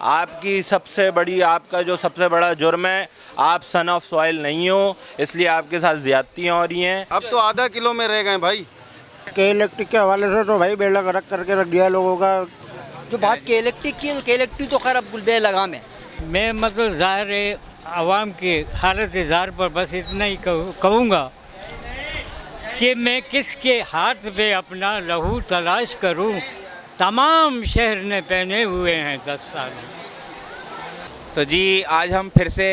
आपकी सबसे बड़ी, आपका जो सबसे बड़ा जुर्म है, आप सन ऑफ सॉइल नहीं हो, इसलिए आपके साथ ज़्यादतियाँ हो रही हैं। अब तो आधा किलो में रह गए भाई। के इलेक्ट्रिक के हवाले से तो भाई बेड़ा गर्क करके रख दिया लोगों का। जो बात के इलेक्ट्रिक की है, तो के इलेक्ट्रिक तो खैर अब बेलगाम है। मैं मतलब ज़ाहिर है आवाम की हालत इज़हार पर बस इतना ही कहूँगा कि मैं किसके हाथ पे अपना लहू तलाश करूँ। तमाम शहर ने पहने हुए हैं 10 साल। तो जी आज हम फिर से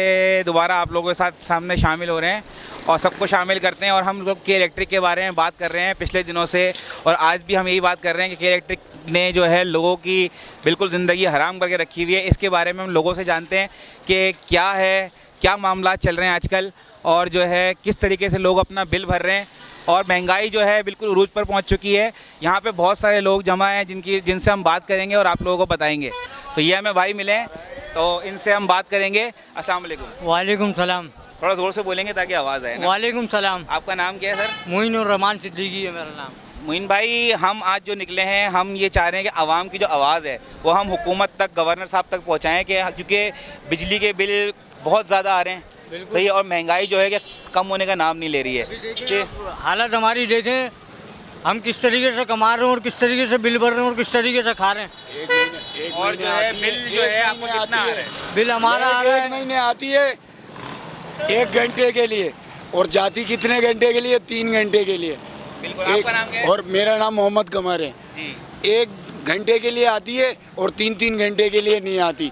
दोबारा आप लोगों के साथ सामने शामिल हो रहे हैं और सबको शामिल करते हैं और हम लोग के इलेक्ट्रिक के बारे में बात कर रहे हैं पिछले दिनों से। और आज भी हम यही बात कर रहे हैं कि के इलेक्ट्रिक ने जो है लोगों की बिल्कुल ज़िंदगी हराम करके रखी हुई है। इसके बारे में हम लोगों से जानते हैं कि क्या है, क्या मामला चल रहे हैं आजकल और जो है किस तरीके से लोग अपना बिल भर रहे हैं। और महंगाई जो है बिल्कुल उरूज पर पहुंच चुकी है। यहाँ पे बहुत सारे लोग जमा हैं जिनसे हम बात करेंगे और आप लोगों को बताएंगे। तो ये हमें भाई मिले हैं, तो इनसे हम बात करेंगे। अस्सलाम वालेकुम। वालेकुम सलाम। थोड़ा ज़ोर से बोलेंगे ताकि आवाज़ आए ना। वालेकुम सलाम। आपका नाम क्या है सर? मोइन रहमान सिद्दीकी है मेरा नाम। मोइन भाई, हम आज जो निकले हैं, हम ये चाह रहे हैं कि आवाम की जो आवाज़ है वो हम हुकूमत तक, गवर्नर साहब तक पहुँचाएँ कि क्योंकि बिजली के बिल बहुत ज़्यादा आ रहे हैं सही, और महंगाई जो है कि कम होने का नाम नहीं ले रही है। हालत हमारी देखें, हम किस तरीके से कमा रहे हैं और किस तरीके से बिल भर रहे हैं और किस तरीके से खा रहे हैं। और जो है बिल जो है आपको कितना आ रहा है? बिल हमारा आ रहा है, महीने आती है 1 घंटे के लिए और जाती कितने घंटे के लिए? 3 घंटे के लिए। बिल्कुल। आपका नाम क्या है? और मेरा नाम मोहम्मद कमर है जी। 1 घंटे के लिए आती है और 3-3 घंटे के लिए नहीं आती।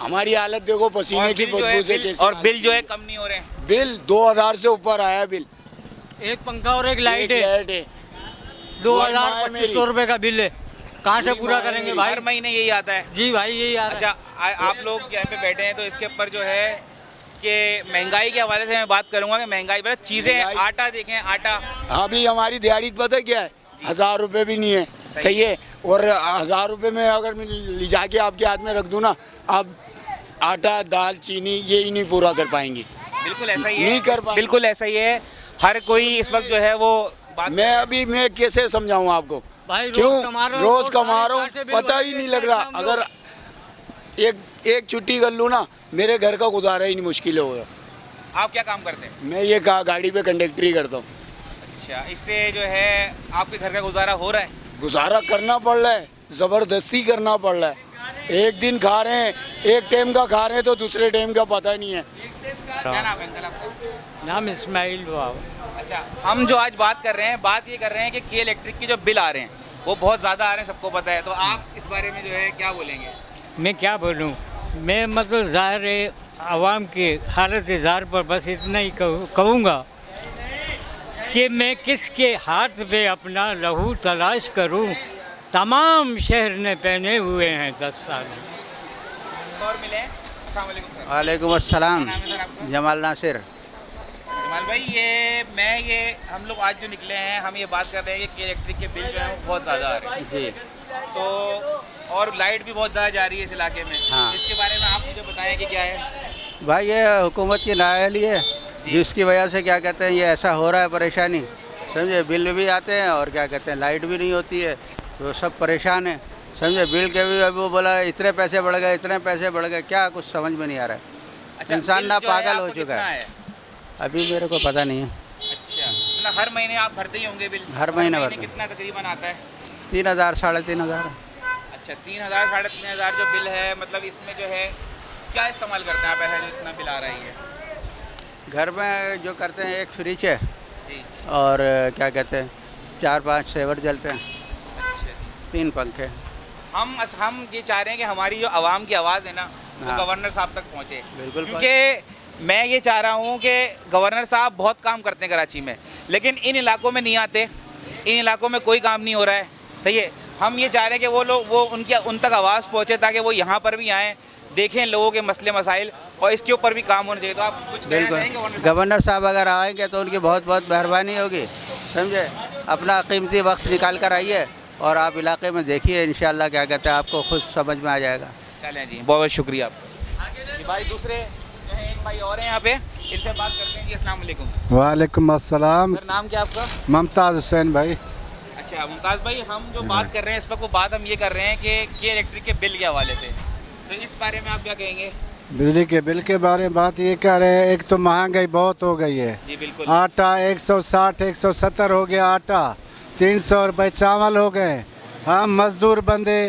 हमारी हालत देखो पसीने की बदबू से कैसे। और बिल जो है कम नहीं हो रहे हैं। बिल 2000 से ऊपर आया बिल। एक पंखा और एक लाइट है, है 2200 रुपये का बिल है। कहाँ से पूरा करेंगे भाई? हर महीने यही आता है। जी भाई यही आ रहा है। अच्छा, आप लोग यहाँ पे बैठे हैं तो इसके ऊपर जो है कि महंगाई के हवाले से मैं बात करूँगा कि महंगाई मतलब चीज़ें, आटा देखें, आटा अभी हमारी दिहाड़ी पता क्या है? 1000 रुपये भी नहीं है। सही है। और 1000 रुपये में अगर मैं ले जाके आपके हाथ में रख दूँ ना, आप आटा, दाल, चीनी ये ही नहीं पूरा कर पाएंगे। बिल्कुल ऐसा ही है। नहीं कर पाएंगे। बिल्कुल ऐसा ही है। हर कोई इस वक्त जो है वो बात। मैं कैसे समझाऊँ आपको? भाई क्यों रोज और कमा रहा कहाँ से हूँ, बिल पता भर ही रहे नहीं हैं? लग रहा। समझो। अगर एक छुट्टी कर लूँ ना, मेरे घर का गुजारा ही नहीं मुश्किल होगा। आप क्या काम करते हैं? मैं ये गाड़ी पे कंडक्टरी करता हूँ। अच्छा, इससे जो है आपके घर का गुजारा हो रहा है? गुजारा करना पड़ रहा है, ज़बरदस्ती करना पड़ रहा है। एक दिन खा रहे हैं, एक टाइम का खा रहे हैं तो दूसरे टाइम का पता नहीं है। क्या नाम है अंकल आपका? नाम इस्माइल बाब। अच्छा, हम जो आज बात कर रहे हैं, बात ये कर रहे हैं कि के इलेक्ट्रिक के जो बिल आ रहे हैं वो बहुत ज़्यादा आ रहे हैं, सबको पता है। तो आप इस बारे में जो है क्या बोलेंगे? मैं क्या बोलूँ, मैं मतलब ज़ाहिर है आवाम की हालत इज़हार पर बस इतना ही कहूँगा कि मैं किसके हाथ पे अपना लहू तलाश करूँ। तमाम शहर ने पहने हुए हैं 10 साल। और मिले हैं। अस्सलाम वालेकुम सर। वालेकुम अस्सलाम। क्या नाम है सर आपका? जमाल नासिर। जमाल भाई, ये हम लोग आज जो निकले हैं, हम ये बात कर रहे हैं कि इलेक्ट्रिक के बिल जो हैं वो बहुत ज़्यादा आ रहे हैं जी तो, और लाइट भी बहुत ज़्यादा जा रही है इस इलाके में। हाँ। इसके बारे में आप मुझे बताएं कि क्या है। भाई, ये हुकूमत की नाअहली है जिसकी वजह से क्या कहते हैं ये ऐसा हो रहा है परेशानी। समझे, बिल भी आते हैं और क्या कहते हैं लाइट भी नहीं होती है, तो सब परेशान है। समझे, बिल के भी अभी वो बोला इतने पैसे बढ़ गए, इतने पैसे बढ़ गए, क्या कुछ समझ में नहीं आ रहा है। अच्छा, इंसान बिल ना जो है पागल हो आपको चुका कितना है। अभी मेरे को पता नहीं है। अच्छा, मतलब हर महीने आप भरते ही होंगे बिल? हर महीने भरते हैं। कितना तकरीबन आता है? 3000 3,500। अच्छा, 3000 साढ़े 3000 जो बिल है, मतलब इसमें जो है क्या इस्तेमाल करते हैं आप ऐसा जो इतना बिल आ रहा है? घर में जो करते हैं एक फ्रिज है जी। और क्या कहते हैं 4-5 सेवर जलते हैं, अच्छा, 3 पंखे। हम ये चाह रहे हैं कि हमारी जो आवाम की आवाज़ है ना वो हाँ। गवर्नर साहब तक पहुँचे। बिल्कुल। क्योंकि मैं ये चाह रहा हूँ कि गवर्नर साहब बहुत काम करते हैं कराची में, लेकिन इन इलाकों में नहीं आते, इन इलाकों में कोई काम नहीं हो रहा है। सही है। हम ये चाह रहे हैं कि वो लोग उन तक आवाज़ पहुँचे ताकि वो यहाँ पर भी आएँ, देखें लोगों के मसले मसाइल और इसके ऊपर भी काम होना चाहिए। तो आप कुछ कहना चाहेंगे गवर्नर साहब? गवर्नर साहब अगर आएंगे तो उनकी बहुत बहुत मेहरबानी होगी। समझे, अपना कीमती वक्त निकाल कर आइए और आप इलाके में देखिए, इंशाल्लाह क्या कहते हैं आपको खुद समझ में आ जाएगा। चलें जी, बहुत बहुत शुक्रिया आपका। भाई दूसरे जो है एक भाई और हैं यहाँ पे, इनसे बात करते हैं जी। अस्सलाम वालेकुम। वालेकुम अस्सलाम। सर, नाम क्या आपका? मुमताज़ हुसैन भाई। अच्छा मुमताज़ भाई, हम जो बात कर रहे हैं इस वक्त वो बात हम ये कर रहे हैं कि के इलेक्ट्रिक के बिल के हवाले से। तो इस बारे में आप क्या कहेंगे? बिजली के बिल के बारे में बात ये कह रहे हैं, एक तो महंगाई बहुत हो गई है। जी बिल्कुल। आटा 160 170 हो गया, आटा 300 रुपये चावल हो गए। हम मजदूर बंदे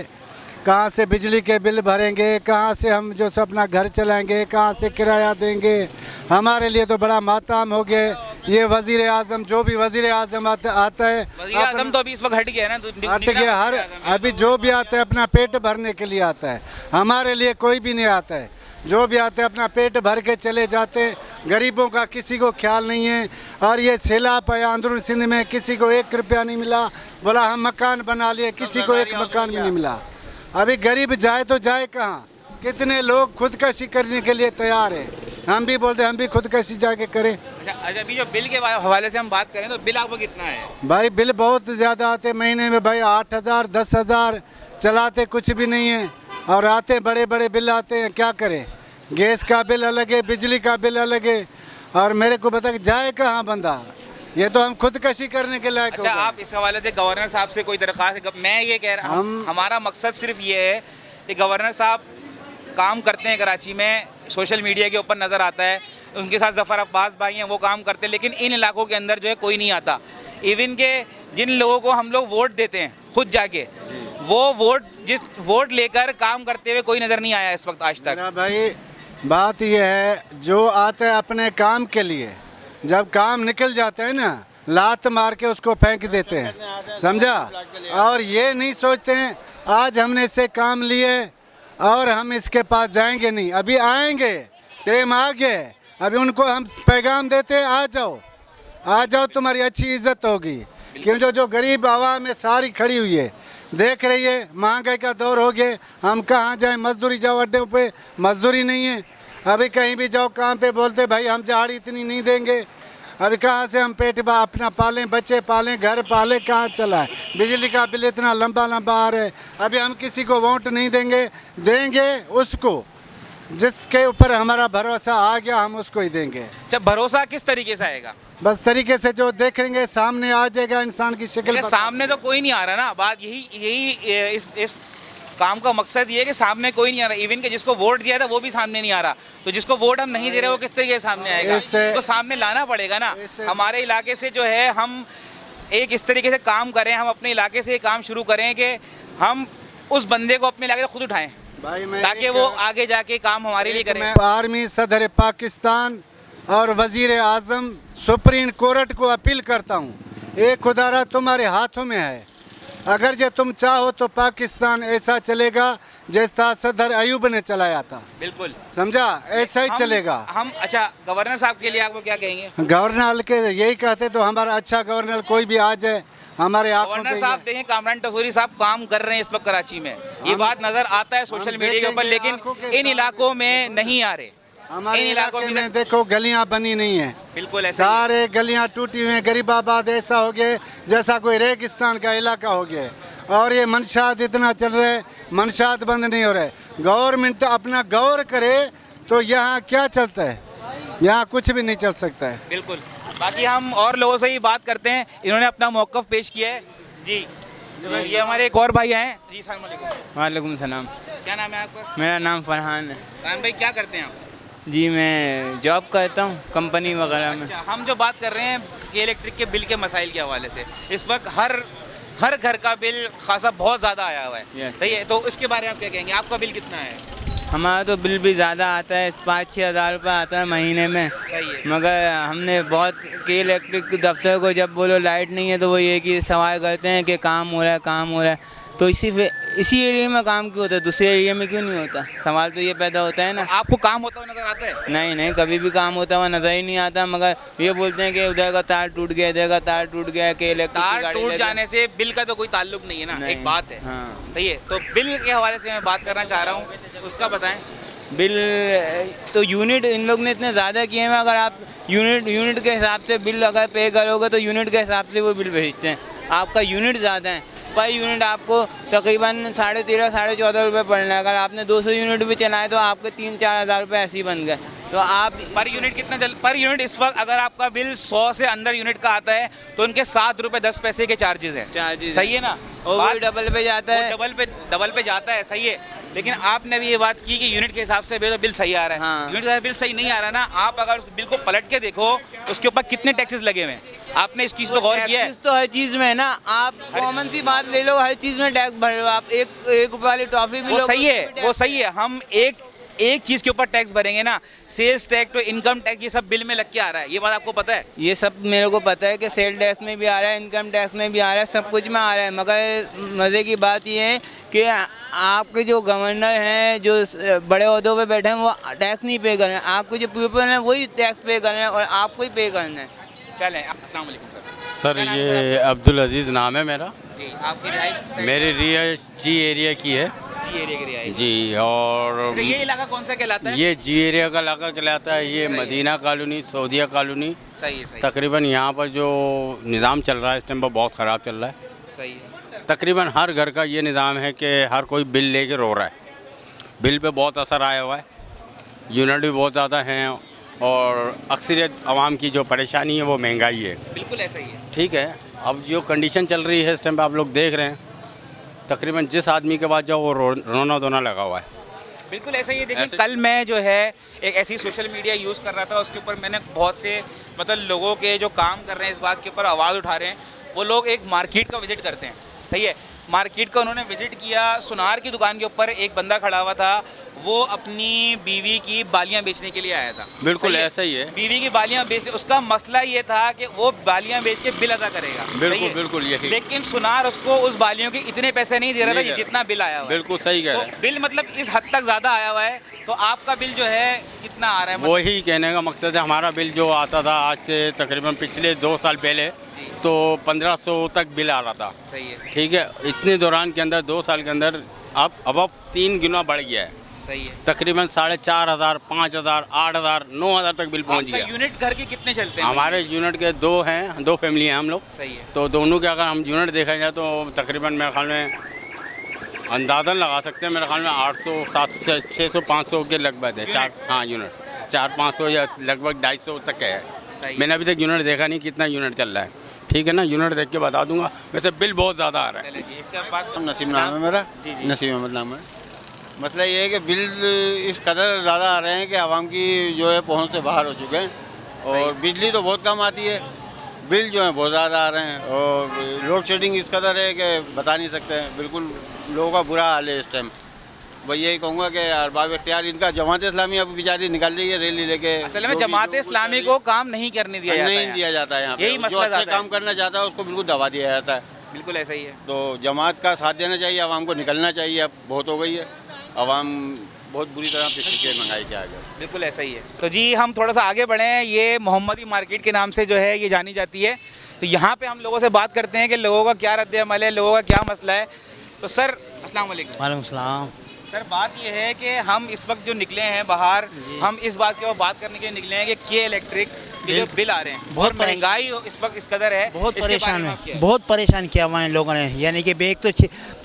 कहाँ से बिजली के बिल भरेंगे, कहाँ से हम जो सब अपना घर चलाएंगे, कहाँ से किराया देंगे। हमारे लिए तो बड़ा मातम हो गया। ये वजीर आजम, जो भी वजीर आजम आता है, वज़ीर आज़म तो अभी इस वक्त हट गया है ना, हट गया। हर अभी जो भी आता है अपना पेट भरने के लिए आता है, हमारे लिए कोई भी नहीं आता है। जो भी आते हैं अपना पेट भर के चले जाते हैं, गरीबों का किसी को ख्याल नहीं है। और ये सैलाब आया अंदरून सिंध में, किसी को 1 रुपया नहीं मिला, बोला हम मकान बना लिए, किसी को 1 मकान भी नहीं मिला। अभी गरीब जाए तो जाए कहाँ? कितने लोग खुदकशी करने के लिए तैयार है। हम भी बोलते हम भी खुदकशी जाके करें। अच्छा, अभी जो बिल के हवाले से हम बात करें तो बिल आपको कितना है? भाई बिल बहुत ज़्यादा आते महीने में भाई, 8,000 10,000 चलाते कुछ भी नहीं है। और आते बड़े बड़े बिल आते हैं, क्या करें? गैस का बिल अलग है, बिजली का बिल अलग है। और मेरे को बता जाए कहाँ बंदा? ये तो हम खुदकशी करने के लायक हो अच्छा, गए। आप इस हवाले से गवर्नर साहब से कोई दरख्वास्त है? मैं ये कह रहा हूँ, हमारा मकसद सिर्फ ये है कि गवर्नर साहब काम करते हैं कराची में, सोशल मीडिया के ऊपर नज़र आता है, उनके साथ ज़फ़र अब्बास भाई हैं, वो काम करते हैं, लेकिन इन इलाकों के अंदर जो है कोई नहीं आता। इवन के जिन लोगों को हम लोग वोट देते हैं खुद जाके, वो वोट लेकर काम करते हुए कोई नज़र नहीं आया इस वक्त आज तक। मेरा भाई बात यह है, जो आता है अपने काम के लिए, जब काम निकल जाता है ना, लात मार के उसको फेंक देते हैं, समझा? और ये नहीं सोचते हैं आज हमने इससे काम लिए और हम इसके पास जाएंगे नहीं, अभी आएंगे, टाइम आ गए। अभी उनको हम पैगाम देते हैं, आ जाओ तुम्हारी अच्छी इज्जत होगी। क्यों जो गरीब आवाम है सारी खड़ी हुई है, देख रही है महंगाई का दौर हो गया। हम कहाँ जाएं? मजदूरी जाओ अड्डे पे, मजदूरी नहीं है। अभी कहीं भी जाओ काम पे बोलते भाई हम दिहाड़ी इतनी नहीं देंगे। अभी कहाँ से हम पेट अपना पालें, बच्चे पालें, घर पालें, कहाँ चला है? बिजली का बिल इतना लंबा आ रहा है। अभी हम किसी को वोट नहीं देंगे उसको जिसके ऊपर हमारा भरोसा आ गया, हम उसको ही देंगे। जब भरोसा किस तरीके से आएगा? बस तरीके से जो देखेंगे सामने आ जाएगा इंसान की शक्ल। लेकिन सामने तो कोई नहीं आ रहा ना, बात यही इस काम का मकसद ये है कि सामने कोई नहीं आ रहा। इवन के जिसको वोट दिया था वो भी सामने नहीं आ रहा, तो जिसको वोट हम नहीं दे रहे वो किस तरीके से सामने आएगा? तो सामने लाना पड़ेगा ना। हमारे इलाके से जो है हम एक इस तरीके से काम करें, हम अपने इलाके से काम शुरू करें कि हम उस बंदे को अपने इलाके से खुद उठाएं, ताकि वो आगे जाके काम हमारे लिए करें। आर्मी सदर पाकिस्तान और वजीर आजम सुप्रीम कोर्ट को अपील करता हूँ, एक खुदारा तुम्हारे हाथों में है। अगर जो तुम चाहो तो पाकिस्तान ऐसा चलेगा जैसा सदर अयूब ने चलाया था, बिल्कुल, समझा? ऐसा ही चलेगा। हम अच्छा, गवर्नर साहब के लिए आपको क्या कहेंगे? गवर्नर के यही कहते तो हमारा अच्छा गवर्नर कोई भी आ जाए हमारे आंखों गवर्नर पे। साहब देखें, कामरान टसूरी साहब काम कर रहे हैं इस वक्त कराची में, ये बात नजर आता है सोशल मीडिया के ऊपर, लेकिन इन इलाकों में नहीं आ रहे। हमारे इलाके में देखो गलियां बनी नहीं है, बिल्कुल ऐसा सारे गलियां टूटी हुई हैं। गरीबाबाद ऐसा हो गया जैसा कोई रेगिस्तान का इलाका हो गया। और ये मंशात इतना चल रहा है, मंशात बंद नहीं हो रहे। गवर्नमेंट अपना गौर करे तो यहाँ क्या चलता है? यहाँ कुछ भी नहीं चल सकता है। बिल्कुल। बाकी हम और लोगों से ही बात करते हैं, इन्होंने अपना मौक़िफ़ पेश किया है जी। ये हमारे एक और भाई हैं जी। अस्सलाम वालेकुम। वालेकुम सलाम। क्या नाम है आपका? मेरा नाम फरहान है फरहान भाई, क्या करते हैं आप? जी। मैं जॉब करता हूँ कंपनी वगैरह में। अच्छा, हम जो बात कर रहे हैं कि इलेक्ट्रिक के बिल के मसाइल के हवाले से, इस वक्त हर घर का बिल खासा बहुत ज़्यादा आया हुआ है, Yes. सही है? तो इसके बारे में आप क्या कहेंगे? आपका बिल कितना है? हमारा तो बिल भी ज़्यादा आता है, 5-6 हज़ार रुपये आता है महीने में। सही है। मगर हमने बहुत के इलेक्ट्रिक दफ्तर को जब बोलो लाइट नहीं है तो वो ये कि सवाल करते हैं कि काम हो रहा है। तो इसी एरिया में काम क्यों होता है, दूसरे एरिया में क्यों नहीं होता? सवाल तो ये पैदा होता है ना। आपको काम होता हुआ नजर आता है? नहीं, कभी भी काम होता हुआ नजर ही नहीं आता। मगर ये बोलते हैं कि उधर का तार टूट गया, इधर का तार टूट गया, कि इलेक्ट्रिक तार टूट जाने से बिल का तो कोई ताल्लुक नहीं है ना, एक बात है। हाँ। सही है। तो बिल के हवाले से मैं बात करना चाह रहा हूँ, उसका बताएं। बिल तो यूनिट इन लोग ने इतने ज़्यादा किए हैं, अगर आप यूनिट के हिसाब से बिल अगर पे करोगे तो यूनिट के हिसाब से वो बिल भेजते हैं। आपका यूनिट ज़्यादा है, पर यूनिट आपको तकरीबन 13.5-14.5 रुपये पड़ना है। अगर आपने 200 यूनिट भी चलाए तो आपके 3-4 हज़ार रुपये ऐसे ही बन गए। तो आप पर यूनिट कितना पर यूनिट इस वक्त अगर आपका बिल 100 से अंदर यूनिट का आता है तो उनके 7 रुपये 10 पैसे के चार्जेस हैं। सही है ना? और वो डबल पे जाता है। डबल पे जाता है, सही है। लेकिन आपने भी ये बात की कि यूनिट के हिसाब से भी तो बिल सही आ रहा है। हाँ। यूनिट के हिसाब से बिल सही नहीं आ रहा ना, आप अगर उस बिल को पलट के देखो तो उसके ऊपर कितने टैक्सेस लगे हुए हैं, आपने इस चीज़ पर गौर किया है? टैक्सेस तो हर चीज में है ना, आप कॉमन सी बात ले लो, हर चीज में टैक्स भर रहे हो आप। एक वाली टॉफी भी वो लो, सही है, उसमें भी वो टैक्स। सही है। हम एक चीज़ के ऊपर टैक्स भरेंगे ना, सेल्स टैक्स तो इनकम टैक्स, ये सब बिल में लग के आ रहा है, ये बात आपको पता है? ये सब मेरे को पता है कि सेल टैक्स में भी आ रहा है, इनकम टैक्स में भी आ रहा है, सब कुछ में आ रहा है। मगर मज़े की बात ये है कि आपके जो गवर्नर हैं, जो बड़े ओहदों पे बैठे हैं, वो टैक्स नहीं पे कर रहे हैं। आपके जो पीपल हैं वही टैक्स पे कर रहे हैं और आपको ही पे करना है। चलें, अस्सलाम वालेकुम सर। ये अब्दुल अजीज़ नाम है मेरा। जी। आपकी रिहाइश मेरी रिहाइश जी एरिया की है जी एरिया की रिहाइश। जी। और तो ये इलाका कौन सा कहलाता है? ये जी एरिया का इलाका कहलाता है। ये सही है। Madina colony, Saudia colony. सही है, सही तकरीबन यहाँ पर जो निज़ाम चल रहा है इस टाइम पर बहुत ख़राब चल रहा है। सही है। तकरीबन हर घर का ये निज़ाम है कि हर कोई बिल लेके रो रहा है। बिल पे बहुत असर आया हुआ है, यूनिट भी बहुत ज़्यादा हैं और अक्सरियत आवाम की जो परेशानी है वो महंगाई है। बिल्कुल ऐसा ही है। ठीक है, अब जो कंडीशन चल रही है इस टाइम पे आप लोग देख रहे हैं, तकरीबन जिस आदमी के पास जाओ वो रोना धोना लगा हुआ है। बिल्कुल ऐसा ही है। देखिए, कल मैं जो है एक ऐसी सोशल मीडिया यूज़ कर रहा था, उसके ऊपर मैंने बहुत से मतलब लोगों के जो काम कर रहे हैं इस बात के ऊपर आवाज़ उठा रहे हैं, वो लोग एक मार्केट का विज़िट करते हैं, सही है। मार्केट का उन्होंने विज़िट किया, सुनार की दुकान के ऊपर एक बंदा खड़ा हुआ था, वो अपनी बीवी की बालियां बेचने के लिए आया था। बिल्कुल सही ऐसा ही है। बीवी की बालियां बेचने, उसका मसला ये था कि वो बालियां बेच के बिल अदा करेगा। सही बिल्कुल है? बिल्कुल यही। लेकिन सुनार उसको उस बालियों के इतने पैसे नहीं दे रहा था नहीं दे जितना बिल आया हुआ है। बिल्कुल सही कह तो रहे हैं। बिल मतलब इस हद तक ज़्यादा आया हुआ है, तो आपका बिल जो है कितना आ रहा है? मतलब वही कहने का मकसद है, हमारा बिल जो आता था आज से तकरीबन पिछले 2 साल पहले तो 1500 तक बिल आ रहा था। सही है, ठीक है, इतने दौरान के अंदर 2 साल के अंदर अब 3 गुना बढ़ गया है। सही है। तकरीबन 4500, 5000, 8000, 9000 तक बिल पहुंच आपका गया। यूनिट घर के कितने चलते हैं? हमारे यूनिट के 2 हैं, 2 फैमिली हैं हम लोग। सही है। तो दोनों के अगर हम यूनिट देखा जाए तो तकरीबन मेरे ख्याल में अंदाज़न लगा सकते हैं, मेरे ख्याल में 800, 700, 600, 500 के लगभग है। हाँ यूनिट 400-500 या लगभग 250 तक है। सही। मैंने अभी तक यूनिट देखा नहीं कितना यूनिट चल रहा है। ठीक है ना, यूनिट देख के बता दूंगा। वैसे बिल बहुत ज़्यादा आ रहा है। चलिए जी, इसका बाद नसीम नाम है मेरा। जी, जी। नसीम अहमद नाम है। मसला ये है कि बिल इस कदर ज़्यादा आ रहे हैं कि आवाम की जो है पहुंच से बाहर हो चुके हैं और बिजली तो बहुत कम आती है, बिल जो है बहुत ज़्यादा आ रहे हैं और लोड शेडिंग इस कदर है कि बता नहीं सकते हैं। बिल्कुल लोगों का बुरा हाल है इस टाइम। भाई यही कहूँगा कि अरबाब इख्तियार इनका जमात इस्लामी अब बेचारी निकाल रही है रैली लेके। असल में जमात इस्लामी को काम नहीं करने दिया जाता है। नहीं दिया जाता है यहाँ पे। यही जो मसला अच्छे ज़्यादा है। काम करना चाहता है उसको बिल्कुल दबा दिया जाता है। बिल्कुल ऐसा ही है। तो जमात का साथ देना चाहिए, आवाम को निकलना चाहिए। अब बहुत हो गई है, आवाम बहुत बुरी तरह पिस चुकी है महंगाई के आगे। बिल्कुल ऐसा ही है। तो जी हम थोड़ा सा आगे बढ़े हैं, ये मोहम्मदी मार्केट के नाम से जो है ये जानी जाती है। तो यहाँ पे हम लोगों से बात करते हैं कि लोगों का क्या रद्द अमल है, लोगों का क्या मसला है। तो सर अस्सलाम वालेकुम। वालेकुम सलाम। सर बात ये है कि हम इस वक्त जो निकले हैं बाहर, हम इस बात के ऊपर बात करने के लिए निकले हैं कि के इलेक्ट्रिक के जो बिल आ रहे हैं बहुत और महंगाई इस वक्त इस कदर है, बहुत इसके बारे परेशान में है, आप क्या है? बहुत परेशान किया हुआ है इन लोगों ने। यानी कि एक तो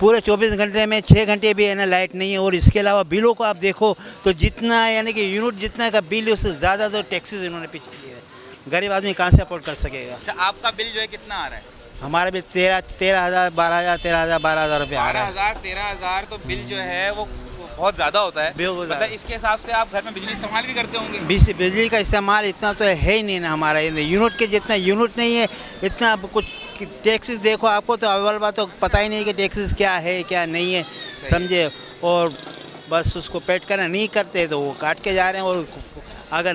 पूरे 24 घंटे में 6 घंटे भी है ना लाइट नहीं है और इसके अलावा बिलों को आप देखो तो जितना यानी कि यूनिट जितना का बिल उससे ज़्यादा तो टैक्सेस इन्होंने पीछे लिए है। गरीब आदमी कहाँ से अफोर्ड कर सकेगा। अच्छा, आपका बिल जो है कितना आ रहा है? हमारे भी 13,000, 12,000, 13,000, 12,000 रुपये आ रहा है। 12,000, 13,000 तो बिल जो है वो बहुत ज़्यादा होता है। बहुत ज़्यादा। मतलब इसके हिसाब से आप घर में बिजली इस्तेमाल भी करते होंगे? बिजली का इस्तेमाल इतना तो है ही नहीं ना हमारा। यूनिट के जितना यूनिट नहीं है इतना कुछ टैक्सेस देखो आपको तो अव्वल बात तो पता ही नहीं कि टैक्सेस क्या है क्या नहीं है, समझे। और बस उसको पेड करना नहीं करते तो वो काट के जा रहे हैं और अगर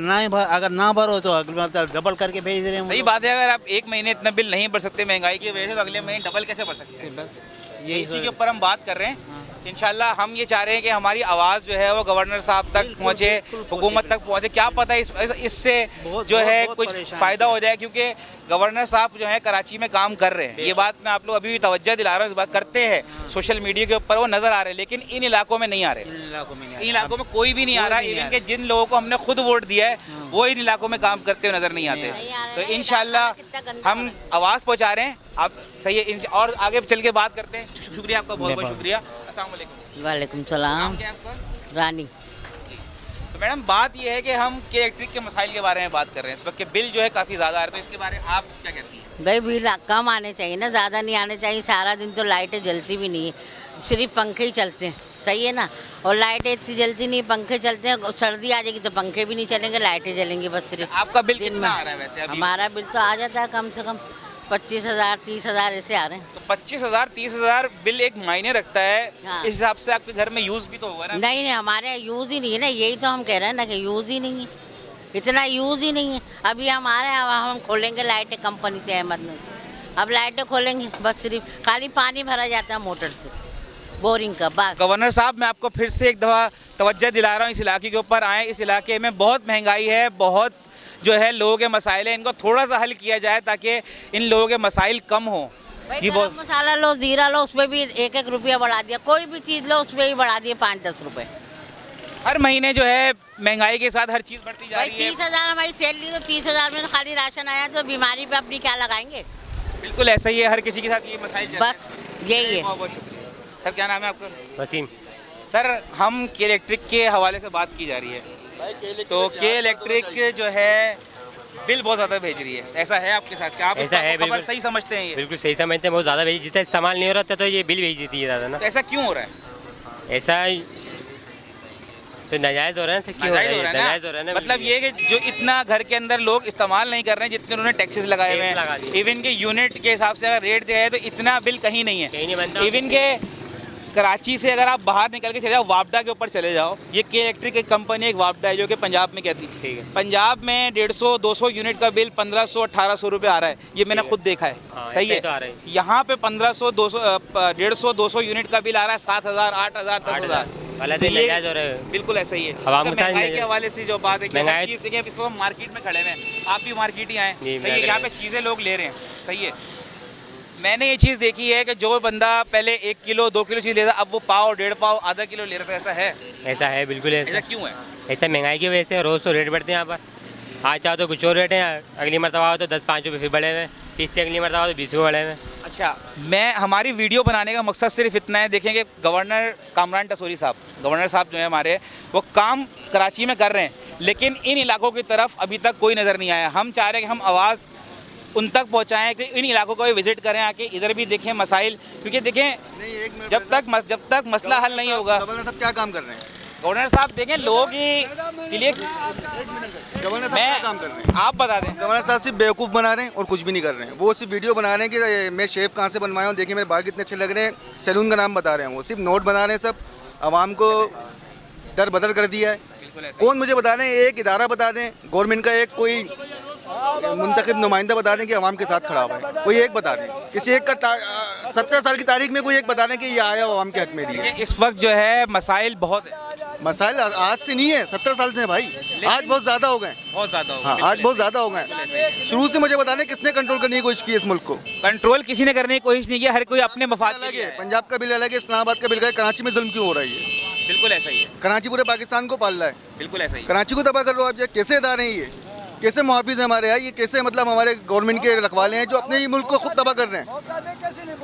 ना भरो तो अगले मतलब डबल करके भेज रहे हैं। सही बात है। अगर आप एक महीने इतना बिल नहीं भर सकते महंगाई की वजह से तो अगले महीने डबल कैसे भर सकते हैं? बस यही इसी के ऊपर हम बात कर रहे हैं। इंशाल्लाह हम ये चाह रहे हैं कि हमारी आवाज़ जो है वो गवर्नर साहब तक पहुँचे, हुकूमत तक पहुँचे। क्या पता इससे जो है कुछ फ़ायदा हो जाए, क्योंकि गवर्नर साहब जो है कराची में काम कर रहे हैं। ये बात मैं आप लोग अभी भी तवज्जो दिला रहा हूँ, इस बात करते हैं सोशल मीडिया के ऊपर वो नज़र आ रहे हैं, लेकिन इन इलाकों में नहीं आ रहे। इन इलाकों में कोई भी नहीं आ रहा। इवन के जिन लोगों को हमने खुद वोट दिया है वो इन इलाकों में काम करते हुए नज़र नहीं आते। तो इंशाल्लाह हम आवाज़ पहुँचा रहे हैं। आप सही है, और आगे चल के बात करते हैं। शुक्रिया आपका, बहुत बहुत शुक्रिया। अस्सलाम वालेकुम। वालेकुम नाम सलाम। क्या है आपका? रानी। तो मैडम बात ये है कि हम के इलेक्ट्रिक के मसाइल के बारे में बात कर रहे हैं। इस वक्त के बिल जो है काफ़ी ज़्यादा आ रहे हैं, तो इसके बारे में आप क्या कहती हैं? भाई बिल कम आने चाहिए ना, ज़्यादा नहीं आने चाहिए। सारा दिन तो लाइटें जलती भी नहीं है, सिर्फ पंखे ही चलते हैं, सही है ना। और लाइटें इतनी जलती नहीं, पंखे चलते हैं। सर्दी आ जाएगी तो पंखे भी नहीं चलेंगे, लाइटें जलेंगी बस सिर्फ। आपका बिल कितना आ रहा है वैसे अभी? हमारा बिल तो आ जाता है कम से कम 25,000 30,000 ऐसे आ रहे हैं। तो 25,000 30,000 बिल एक मायने रखता है। हाँ। इस हिसाब से आपके घर में यूज़ भी तो होगा ना? नहीं नहीं, हमारे यहाँ यूज़ ही नहीं है ना, यही तो हम कह रहे हैं ना कि यूज़ ही नहीं है, इतना यूज़ ही नहीं है। अभी हमारे यहाँ हम खोलेंगे लाइटें कंपनी से, अहमद में अब लाइटें खोलेंगे, बस सिर्फ खाली पानी भरा जाता है मोटर से, बोरिंग का। बात गवर्नर साहब, मैं आपको फिर से एक दफ़ा तवज्जो दिला रहा हूँ, इस इलाके के ऊपर आएँ। इस इलाके में बहुत महंगाई है, बहुत जो है लोगों के मसाइल हैं, इनको थोड़ा सा हल किया जाए ताकि इन लोगों के मसाइल कम हो। भाई गरम मसाला लो, जीरा लो, उस पर भी 1-1 रुपया बढ़ा दिया। कोई भी चीज़ लो उस पर भी बढ़ा दिए 5-10 रुपये। हर महीने जो है महंगाई के साथ हर चीज़ बढ़ती जा भाई रही है। 30,000 हमारी सैलरी, तो 30,000 में तो खाली राशन आया, तो बीमारी पे अपनी क्या लगाएंगे? बिल्कुल ऐसा ही है, हर किसी के साथ ये मसाइल चल रहे हैं। बस यही है। बहुत बहुत शुक्रिया सर। क्या नाम है आपका? वसीम। सर, हम के इलेक्ट्रिक के हवाले से बात की जा रही है, तो के इलेक्ट्रिक जो है बिल बहुत ज़्यादा भेज रही है, ऐसा है आपके साथ? क्या आप ऐसा है, खबर बिल्कुल सही समझते हैं? ये बिल्कुल सही समझते हैं, बहुत ज़्यादा भेज, जितना इस्तेमाल नहीं हो रहा था तो ये बिल भेज देती है ज़्यादा ना। तो ऐसा क्यों हो रहा है? ऐसा तो नाजायज़ हो रहा है, क्यों नाजायज़ हो रहा है ना? नाजायज़ हो रहा है ना। मतलब ये कि जो इतना घर के अंदर लोग इस्तेमाल नहीं कर रहे हैं, जितने उन्होंने टैक्सेस लगाए हुए हैं, इवन के यूनिट के हिसाब से अगर रेट दिया है तो इतना बिल कहीं नहीं है, कहीं नहीं बनता। इवन के कराची से अगर आप बाहर निकल के चले जाओ, वापडा के ऊपर चले जाओ, ये के इलेक्ट्रिक एक कंपनी एक वापडा है जो कि पंजाब में कहती है। ठीक है। पंजाब में 150-200 यूनिट का बिल 1500-1800 रुपये आ रहा है, ये मैंने खुद देखा है। सही है, तो आ रहा है। यहाँ पे 150-200 यूनिट का बिल आ रहा है 7,000 8,000 10,000। नाजायज़ हो रहा है, बिल्कुल ऐसा ही है। आवाम तो के साथ महंगाई के नहीं- हवाले से जो बात है कि हर महंगाई- चीज़ देखिए, इस वक्त मार्केट में खड़े हैं, आप भी मार्केट ही आए, जी, तो ये मैं यहाँ पे चीज़ें लोग ले रहे हैं। सही है। मैंने ये चीज़ देखी है कि जो बंदा पहले 1 किलो 2 किलो चीज़ लेता, अब वो पाव 1.5 पाव आधा किलो ले रहा था। ऐसा है? ऐसा है, बिल्कुल ऐसा ऐसा। क्यों है? ऐसा महंगाई की वजह से रोज़ तो रेट बढ़ते हैं यहाँ पर। आज चाहो तो कुछ और रेट है, अगली मरतबा हो तो 10-5 रुपये फिर बढ़े हुए, 30 से अगली मरतबा हो तो 20 रुपये बढ़े हुए। अच्छा, मैं हमारी वीडियो बनाने का मकसद सिर्फ इतना है, देखें कि गवर्नर कामरान टसोरी साहब, गवर्नर साहब जो है हमारे, वो काम कराची में कर रहे हैं, लेकिन इन इलाकों की तरफ अभी तक कोई नज़र नहीं आया। हम चाह रहे हैं कि हम आवाज़ उन तक पहुँचाएँ कि इन इलाकों को भी विज़िट करें, आके इधर भी देखें मसाइल, क्योंकि देखें जब तक मसला हल नहीं होगा। गवर्नर साहब क्या काम कर रहे हैं? गवर्नर साहब देखें लोग ही के लिए गवर्नर साहब मैं क्या काम कर रहे हैं? आप बता दें। गवर्नर साहब सिर्फ बेवकूफ़ बना रहे हैं और कुछ भी नहीं कर रहे हैं। वो सिर्फ वीडियो बना रहे हैं कि मैं शेफ कहाँ से बनवाया हूँ, देखिए मेरे बाल कितने अच्छे लग रहे हैं, सैलून का नाम बता रहे हैं। वो सिर्फ नोट बना रहे हैं, सब आवाम को दर बदर कर दिया है। कौन मुझे बता दें, एक इदारा बता दें गवर्नमेंट का, एक कोई मुंतखब नुमाइंदा बता दें कि आवाम के साथ खड़ा हुआ है, कोई एक बता दें। किसी एक का 17 साल की तारीख में कोई एक बता दें कि ये आया आवाम के हक में दिया। इस वक्त जो है मसाइल बहुत है। मसाइल आज से नहीं है, 17 साल से है भाई। आज बहुत ज़्यादा हो गए, बहुत ज़्यादा हो हाँ आज बहुत ज़्यादा हो गए। शुरू से मुझे बता दें किसने कंट्रोल करने की कोशिश की इस मुल्क को? कंट्रोल किसी ने करने की कोशिश नहीं की, हर कोई अपने मफाद के अलग लिए है, है। पंजाब का बिल अलग है, इस्लामाबाद का बिल अलग है। कराची में जुल्म क्यों हो रहा है? ये बिल्कुल ऐसा ही है, कराची पूरे पाकिस्तान को पाल रहा है। बिल्कुल ऐसा ही है। कराची को तबाह कर लो आप। ये कैसे इदारे हैं, ये कैसे मुहाफिज हैं हमारे यहाँ, ये कैसे मतलब हमारे गवर्नमेंट के रखवाले हैं जो अपने ही मुल्क को खुद तबाह कर रहे हैं।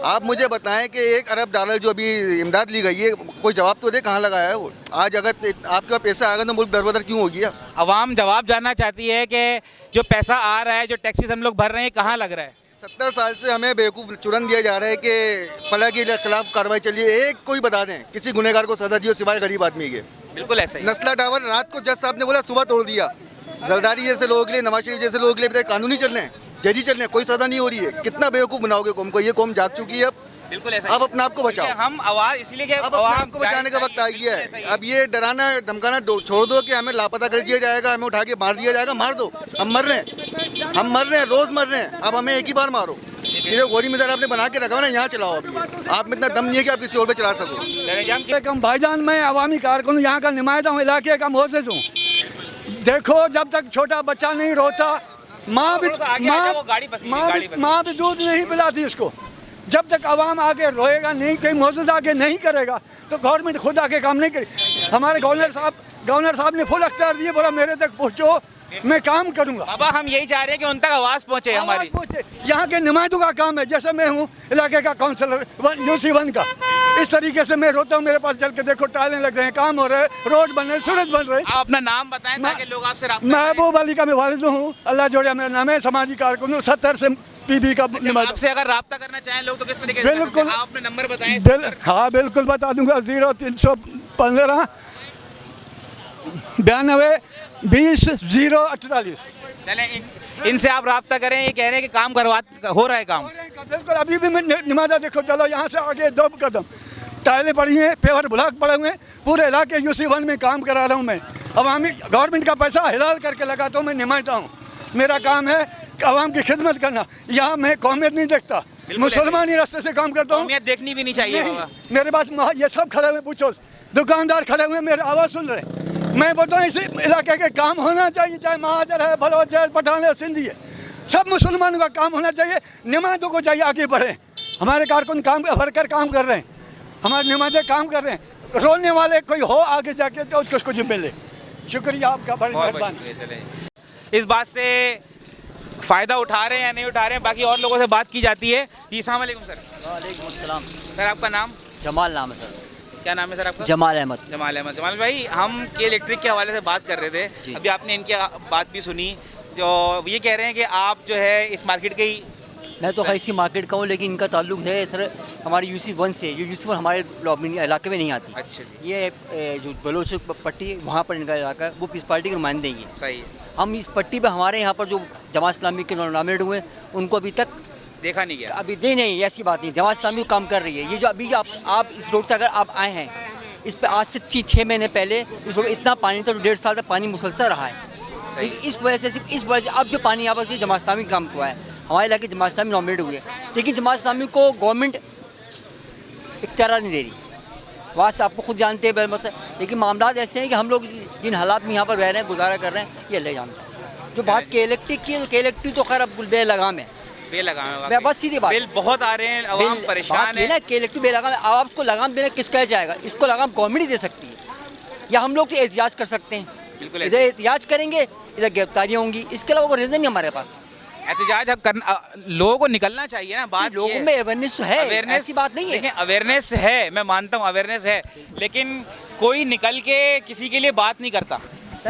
आप मुझे बताएं कि $1 अरब जो अभी इमदाद ली गई है, कोई जवाब तो दे, कहाँ लगाया है वो? आज अगर आपके पास पैसा आएगा तो मुल्क दरबदर क्यों हो गया? अवाम जवाब जानना चाहती है कि जो पैसा आ रहा है, जो टैक्सेस हम लोग भर रहे हैं, कहाँ लग रहा है? 70 साल से हमें बेवकूफ़ चुरन दिया जा रहा है कि फला के खिलाफ कार्रवाई चलिए। एक कोई बता दें किसी गुनहगार को सजा दियो सिवाय गरीब आदमी के। बिल्कुल ऐसा ही। नस्ला टावर रात को जज साहब ने बोला सुबह तोड़ दिया। जरदारी जैसे लोगों के लिए, नवाज शरीफ जैसे लोगों के लिए कानूनी चल रहे हैं, जजी चल रहे हैं, कोई सजा नहीं हो रही है। कितना बेवकूफ़ बनाओगे कौम को? ये कौम जाग चुकी है अब। बिल्कुल ऐसा। अब अपने आप को बचाओ। हम आवाज़ इसलिए कि अब अपने आप को बचाने का वक्त आ गया है। अब ये डराना धमकाना छोड़ दो कि हमें लापता कर दिया जाएगा, हमें उठा के मार दिया जाएगा। मार दो, हम मर रहे हैं, हम मर रहे हैं, रोज़ मर रहे हैं। अब हमें एक ही बार मारो। ये गोरी मिजाज आपने बना के रखा है ना, यहाँ चलाओ। अभी आप में इतना दम नहीं है कि आप किसी और पे चला सको। भाईजान, मैं अवामी कारकुन यहाँ का नुमाइंदा हूँ, इलाके का मोहसिस हूँ। देखो, जब तक छोटा बच्चा नहीं रोता, माँ भी दूध नहीं पिलाती उसको। जब तक आवाम आगे रोएगा नहीं, कोई मोहसिस आगे नहीं करेगा, तो गवर्नमेंट खुद आगे काम नहीं करेगी। हमारे गवर्नर साहब ने फुल अख्तियार दिए, बोला मेरे तक पहुँचो, मैं काम करूंगा। बाबा हम यही चाह रहे हैं कि उन तक आवाज़ पहुँचे हमारी। यहाँ के नुमाइंदों का काम है, जैसे मैं हूँ इलाके का काउंसलर UC1 का, इस तरीके से मैं रोता हूँ, मेरे पास चल के देखो टाइलें लग रहे हैं, काम हो रहे हैं, रोड बन रहे हैं, सड़क बन रहे हैं। आप अपना नाम बताएं ताकि लोग आपसे राब्ता करें। महबूब अली का मैं वालिद हूँ, अल्लाह जोड़े मेरा नाम है, समाजी कारकुन हूँ, 70 से PB का नुमाइंदा। आपसे अगर राब्ता करना चाहें लोग तो किस तरीके से? बिल्कुल, आप अपने नंबर बताएं। हाँ बिल्कुल बता दूंगा, 0315 92 20 048। चलें इनसे आप राब्ता करें, ये कह रहे हैं कि काम हो रहा है काम। बिल्कुल, अभी भी मैं नमाजा देखो, चलो यहाँ से आगे 2 कदम टाइलें पड़ी हैं, पेवर ब्लॉक पड़े हुए हैं, पूरे इलाके UC1 में काम करा रहा हूँ मैं। अवामी गवर्नमेंट का पैसा हिलाल करके लगाता हूँ, मैं नुमाइंदा हूँ, मेरा काम है आवाम की खिदमत करना। यहाँ मैं कौमियत नहीं देखता, मुसलमानी रास्ते से काम करता हूँ। देखनी भी नहीं चाहिए। मेरे पास ये सब खड़े हुए, पूछो दुकानदार खड़े हुए मेरी आवाज़ सुन रहे हैं। मैं बताऊँ इस इलाके के काम होना चाहिए, चाहे महाजर है, बलोच है, पठान है, सिंधी है, सब मुसलमानों का काम होना चाहिए। नुमाइंदों को चाहिए आगे बढ़े, हमारे कारकुन काम वर्कर काम कर रहे हैं, हमारे नुमाइंदे काम कर रहे हैं, रोलने वाले कोई हो आगे जाके तो उसको कुछ मिले। शुक्रिया आपका, बड़ी मेहरबानी। इस बात से फ़ायदा उठा रहे हैं या नहीं उठा रहे हैं, बाकी और लोगों से बात की जाती है। जी अस्सलाम वालेकुम सर। वालेकुम अस्सलाम। सर आपका नाम? जमाल नाम है सर। क्या नाम है सर आपका? जमाल अहमद। जमाल अहमद। जमाल भाई, हम के इलेक्ट्रिक के हवाले से बात कर रहे थे, अभी आपने इनकी बात भी सुनी, जो ये कह रहे हैं कि आप जो है इस मार्केट के ही। मैं तो इसी मार्केट का हूँ, लेकिन इनका ताल्लुक है सर हमारी UC1 से, जो UC1 हमारे इलाके में नहीं आती। अच्छा। ये जो बलोच पट्टी वहाँ पर इनका इलाका है, वो पार्टी के नुमाइंदे ही है। सही है। हम इस पट्टी पे हमारे यहाँ पर जो जमात इस्लामी के नॉमिनेट हुए उनको अभी तक देखा नहीं गया। अभी दे नहीं, ऐसी बात नहीं, जमात इस्लामी काम कर रही है। ये जो अभी आप इस रोड से अगर आप आए हैं, इस पर आज से 6 महीने पहले इस रोड इतना पानी था, 1.5 साल तक पानी मुसलसल रहा है। इस वजह से, सिर्फ इस वजह से अब जो पानी यहाँ पर जमात इस्लामी काम हुआ है, हमारे इलाके जमात इस्लामी नॉमिनेट हुए, लेकिन जमात इस्लामी को गवर्नमेंट इख्तियार नहीं दे रही। वहाँ से आपको खुद जानते हैं बस, लेकिन मामला ऐसे हैं कि हम लोग जिन हालात में यहाँ पर रह रहे हैं, गुजारा कर रहे हैं, ये अल्लाह जानता है। जो बात के इलेक्ट्रिक की है, तो के इलेक्ट्रिक तो खैर अब बेलगाम है, बेलगाम है, बस सीधी बात। बिल बहुत आ रहे हैं, आवाम परेशान है ना, के इलेक्ट्रिक बेलगाम है। अब आपको लगाम देना किसका जाएगा? इसको लगाम गवर्नमेंट ही दे सकती है, या हम लोग तो एहतियाज कर सकते हैं। बिल्कुल, इधर एहतियाज करेंगे, इधर गिरफ्तारियाँ होंगी, इसके अलावा कोई रीज़न नहीं हमारे पास। एहतिजाज अब करना, लोगों को निकलना चाहिए ना। बात लोगों में अवेयरनेस तो है, ऐसी बात नहीं है। देखिए अवेयरनेस है, मैं मानता हूँ अवेयरनेस है, लेकिन कोई निकल के किसी के लिए बात नहीं करता।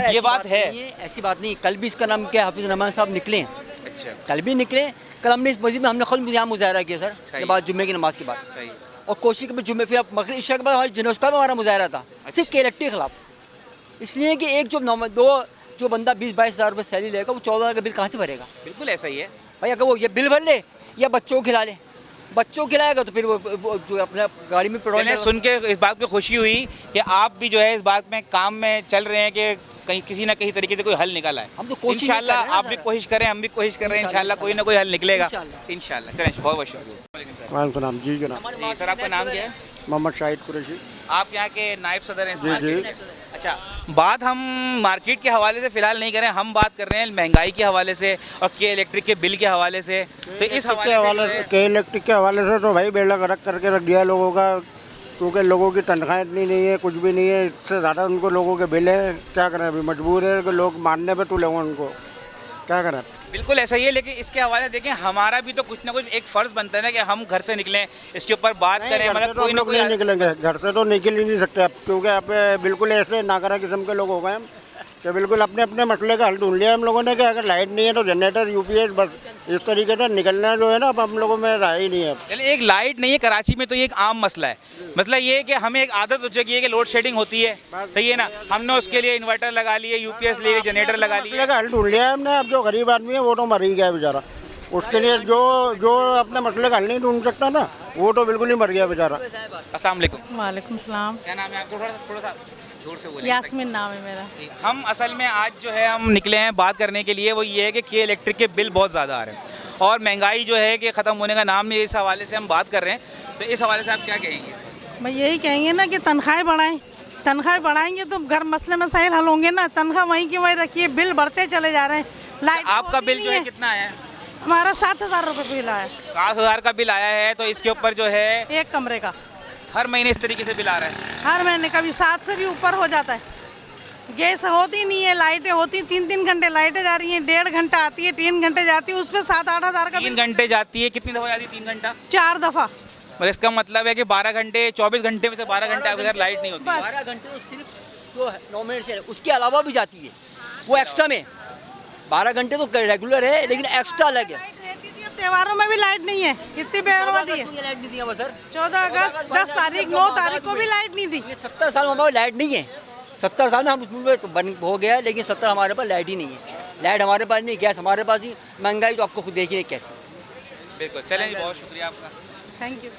ये बात है, ऐसी बात नहीं। कल भी इसका नाम क्या, हाफिज रहमान साहब निकले। अच्छा, कल भी निकले। कल हमने इस मस्जिद में हमने खुद यहाँ मुजाहरा किया सर, के बाद जुम्मे की नमाज के बाद। सही। और कोशिश के जुम्मे, फिर मगरिब इशा के बाद हमारे जुनूस का भी हमारा मुजाहरा था, सिर्फ के इलेक्ट्रिक के खिलाफ। इसलिए कि एक जो बंदा 20-22 हज़ार रुपये सैलरी लेगा, वो 14 का बिल कहाँ से भरेगा? बिल्कुल ऐसा ही है भाई। अगर वो ये बिल भर ले या बच्चों को खिला ले, बच्चों को खिलाएगा तो फिर वो जो अपने गाड़ी में पेट्रोल। सुन के इस बात पे खुशी हुई कि आप भी जो है इस बात में काम में चल रहे हैं कि कहीं किसी ना कहीं तरीके से कोई हल निकाला है। हम तो कोशिश इंशाल्लाह आप भी कोशिश करें, हम भी कोशिश कर रहे हैं, इंशाल्लाह कोई ना कोई हल निकलेगा इंशाल्लाह। चलें, बहुत बहुत शुक्रिया। वालेकुम नाम जी जनाब। जी सर, आपका नाम क्या है? मोहम्मद शाहिद कुरैशी। आप यहाँ के नायब सदर हैं इस जी, मार्केट जी। के? अच्छा, बात हम मार्केट के हवाले से फ़िलहाल नहीं कर रहे हैं, हम बात कर रहे हैं महंगाई के हवाले से और के इलेक्ट्रिक के बिल के हवाले से। तो इस हवाले से के इलेक्ट्रिक के हवाले से तो भाई बेड़ा गर्क करके रख दिया लोगों का, क्योंकि लोगों की तनख्वाह इतनी नहीं है, कुछ भी नहीं है, इससे ज़्यादा उनको लोगों के बिल है। क्या करें, अभी मजबूर है कि लोग मानने पे तुले हुए, उनको क्या करें। बिल्कुल ऐसा ही है, लेकिन इसके हवाले देखें, हमारा भी तो कुछ ना कुछ एक फ़र्ज़ बनता है ना कि हम घर से निकलें, इसके ऊपर बात करें। मतलब कोई ना कोई निकलेंगे, घर से तो निकल ही नहीं सकते अब, क्योंकि आप बिल्कुल ऐसे नाकरा किस्म के लोग हो गए हम कि बिल्कुल अपने अपने मसले का हल ढूंढ लिया हम लोगों ने कि अगर लाइट नहीं है तो जनरेटर, UPS, बस इस तरीके से निकलना जो है ना, अब हम लोगों में रहा ही नहीं है। चलिए, एक लाइट नहीं है कराची में तो ये एक आम मसला है। मतलब ये है कि हमें एक आदत हो चुकी है कि लोड शेडिंग होती है, सही है ना, हमने उसके लिए इन्वर्टर लगा लिए, UPS ले लिए, जनरेटर लगा लिए, हल ढूंढ लिया हमने। अब जो गरीब आदमी है वो तो मर ही गया बेचारा, उसके लिए जो अपने मसले का हल नहीं ढूंढ सकता ना, वो तो बिल्कुल ही मर गया बेचारा। अस्सलाम वालेकुम। वालेकुम सलाम। क्या नाम है आपका? थोड़ा सा जोर से बोलिए। यास्मीन नाम है मेरा। हम असल में आज जो है हम निकले हैं बात करने के लिए, वो ये है कि के इलेक्ट्रिक के बिल बहुत ज़्यादा आ रहे हैं और महंगाई जो है कि ख़त्म होने का नाम नहीं, इस हवाले से हम बात कर रहे हैं। तो इस हवाले से आप क्या कहेंगे? मैं यही कहेंगे ना कि तनख्वाहें बढ़ाएं, तनख्वाहें बढ़ाएंगे तो घर मसले मसाइल हल होंगे ना। तनख्वाह वहीं की वहीं रखिए, बिल बढ़ते चले जा रहे हैं। लाइट आपका बिल जो है कितना आया है? हमारा 7,000 रुपये बिल आया है। 7,000 का बिल आया है, तो इसके ऊपर जो है एक कमरे का हर महीने इस तरीके से बिल आ रहा है? हर महीने, कभी 7 से भी ऊपर हो जाता है। गैस होती नहीं है, लाइटें होती 3-3 घंटे लाइटें जा रही हैं, 1.5 घंटा आती है, 3 घंटे जाती है, उसमें 7-8 हज़ार का 3 घंटे जाती है, कितनी दफ़ा जाती है 3 घंटा? 4 दफ़ा। मतलब इसका मतलब है कि 12 घंटे 24 घंटे में से 12 घंटे आपके घर लाइट नहीं होती। 12 घंटे तो सिर्फ जो 9 मिनट से, उसके अलावा भी जाती है वो एक्स्ट्रा में। 12 घंटे तो रेगुलर है लेकिन एक्स्ट्रा अलग है। त्योहारों में भी लाइट नहीं है, इतनी बेरोजगारी है। लाइट नहीं दिया सर, 14 अगस्त, 10 तारीख, 9 तारीख को भी लाइट नहीं दी। 70 साल में हमारे लाइट नहीं है। 70 साल में हम उसमें बंद हो गया, लेकिन 70 हमारे पास लाइट ही नहीं है। लाइट हमारे पास नहीं, गैस हमारे पास ही, महंगाई तो आपको खुद देखिए कैसे। बिल्कुल, चलें, बहुत शुक्रिया आपका, थैंक यू।